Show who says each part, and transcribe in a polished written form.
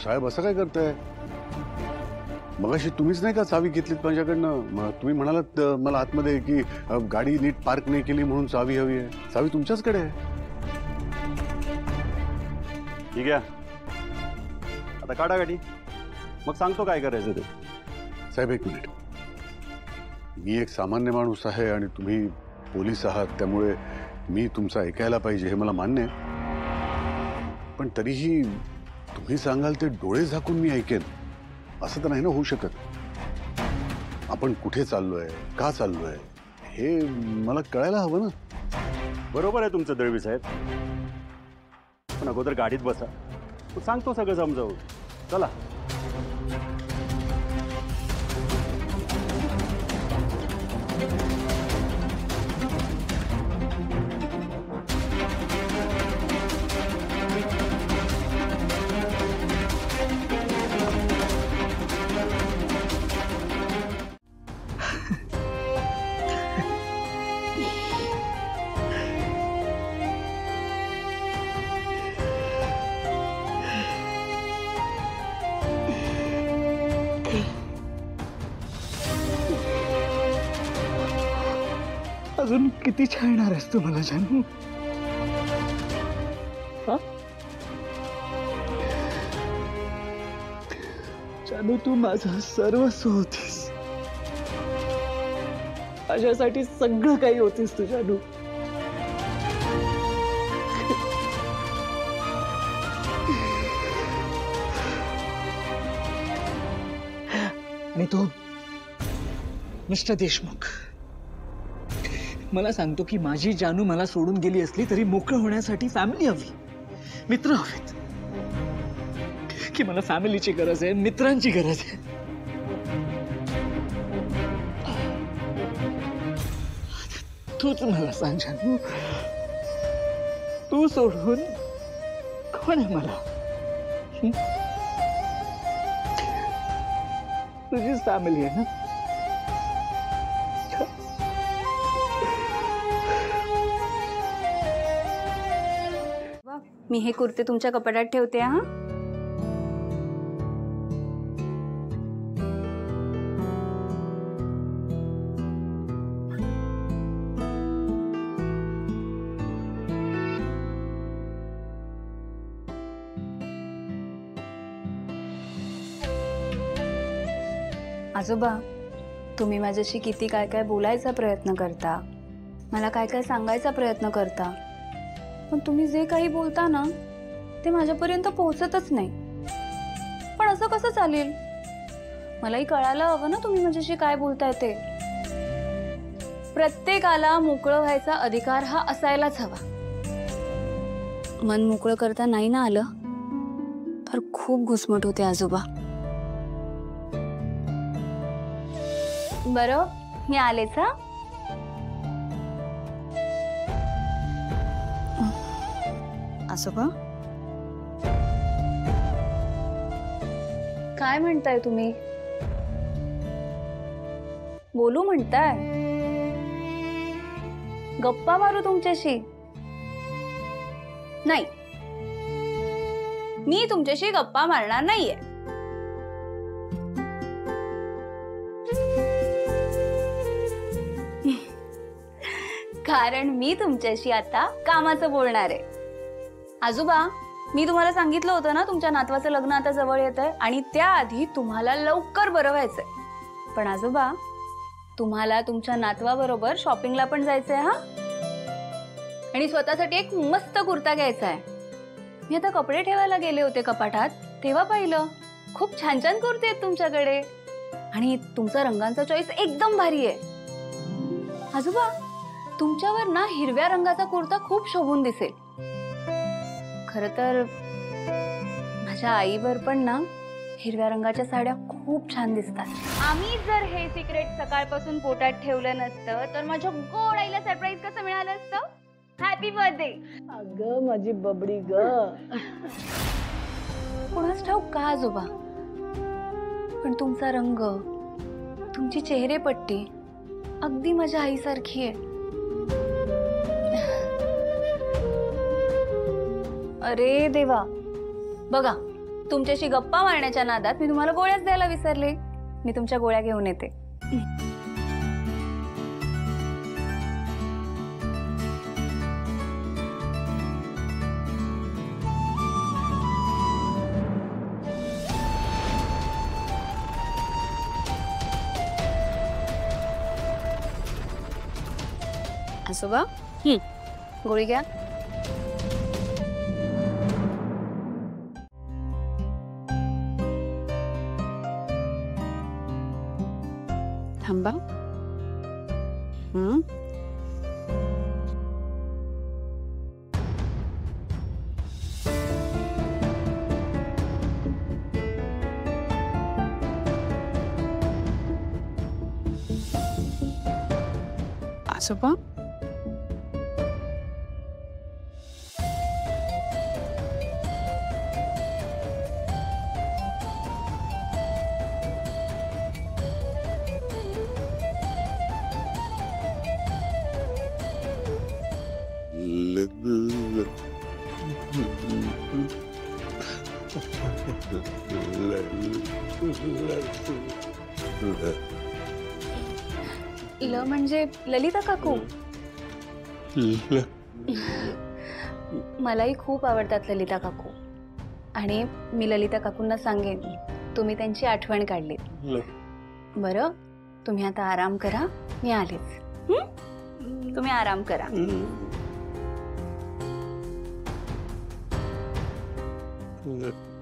Speaker 1: साहेब असं काय करताय? मगाशी तुम्हीच नाही का चावी घेतलीत माझ्याकडनं? तुम्ही म्हणालात मला आतमध्ये की गाडी नीट पार्क नाही केली म्हणून चावी हवी आहे. चावी तुमच्याचकडे आहे.
Speaker 2: ठीक आहे, आता काढा गाडी, मग सांगतो काय करायचं ते.
Speaker 1: साहेब एक मिनिट, मी एक सामान्य माणूस आहे आणि तुम्ही पोलीस आहात, त्यामुळे मी तुमचं ऐकायला पाहिजे हे मला मान्य आहे. पण तरीही तुम्ही सांगाल ते डोळे झाकून मी ऐकेन असं तर नाही ना होऊ शकत. आपण कुठे चाललोय, का चाललोय हे मला कळायला हवं ना.
Speaker 2: बरोबर आहे तुमचं दळवी साहेब, पण अगोदर गाडीत बसा, तो सांगतो सगळं समजावून. चला.
Speaker 3: अजून किती छळणार आहेस तू मला जानू? जानू, तू माझं सर्वस्व होतीस, माझ्यासाठी सगळं काही होतीस तू जानू. आणि तो मिस्टर देशमुख मला सांगतो की माझी जानू मला सोडून गेली असली तरी मोकळं होण्यासाठी फॅमिली हवी, मित्र हवेत, की मला फॅमिलीची गरज आहे, मित्रांची गरज आहे. तूच मला सांग जानू, तू सोडून कोण आहे मला? तुझीच फॅमिली आहे ना?
Speaker 4: मी हे कुर्ते तुमच्या कपाटात ठेवते. हा, आजोबा, तुम्ही माझ्याशी किती काय काय बोलायचा प्रयत्न करता, मला काय काय सांगायचा प्रयत्न करता, पण तुम्ही जे काही बोलता ना ते माझ्यापर्यंत पोहोचतच नाही. पण असं कसं चालेल? मलाही कळायला हवं ना तुम्ही माझ्याशी काय बोलताय ते. प्रत्येकाला मोकळं व्हायचा अधिकार हा असायलाच हवा. मन मोकळं करता नाही ना आलं तर खूप घुसमट होते आजोबा. बरं, मी आलेच. हा, आजोबा काय म्हणताय तुम्ही? बोलू म्हणताय? गप्पा मारू तुमच्याशी? नाही, मी तुमच्याशी गप्पा मारणार नाहीये. कारण मी तुमच्याशी आता कामाचं बोलणार आहे. आजोबा, मी तुम्हाला सांगितलं होतं ना तुमच्या नातवाचं लग्न आता जवळ येत आहे आणि त्याआधी तुम्हाला लवकर बरं व्हायचंय. पण आजोबा, तुम्हाला तुमच्या नातवाबरोबर शॉपिंगला पण जायचंय. हा, आणि स्वतःसाठी एक मस्त कुर्ता घ्यायचा आहे. मी आता कपडे ठेवायला गेले होते कपाटात, तेव्हा पाहिलं खूप छान छान कुर्ते आहेत तुमच्याकडे आणि तुमचा रंगांचा चॉईस एकदम भारी आहे. आजोबा, तुमच्यावर ना हिरव्या रंगाचा कुर्ता खूप शोभून दिसेल. खरं तर माझ्या आईवर पण ना हिरव्या रंगाच्या साड्या खूप छान दिसतात. आम्ही जर हे सिक्रेट सकाळपासून पोटात ठेवलं नसतं तर माझ्या गोड आईला सरप्राईज कसं मिळालं असतं? Happy birthday.
Speaker 3: अगं माझी बबडी ग.
Speaker 4: कोणाच ठाऊक का आजोबा, पण तुमचा रंग, तुमची चेहरेपट्टी अगदी माझ्या आईसारखी आहे. अरे देवा, बघा तुमच्याशी गप्पा मारण्याच्या नादात मी तुम्हाला गोळ्याच द्यायला विसरले. मी तुमच्या गोळ्या घेऊन येते. आजोबा गोळी घ्या. थांबा. आजोबा ल म्हणजे ललिता काकू. मलाही खूप आवडतात ललिता काकू आणि मी ललिता काकूंना सांगेन तुम्ही त्यांची आठवण काढलीत. बरं तुम्ही आता आराम करा, मी आलेच. तुम्ही आराम करा.
Speaker 1: Mm-hmm.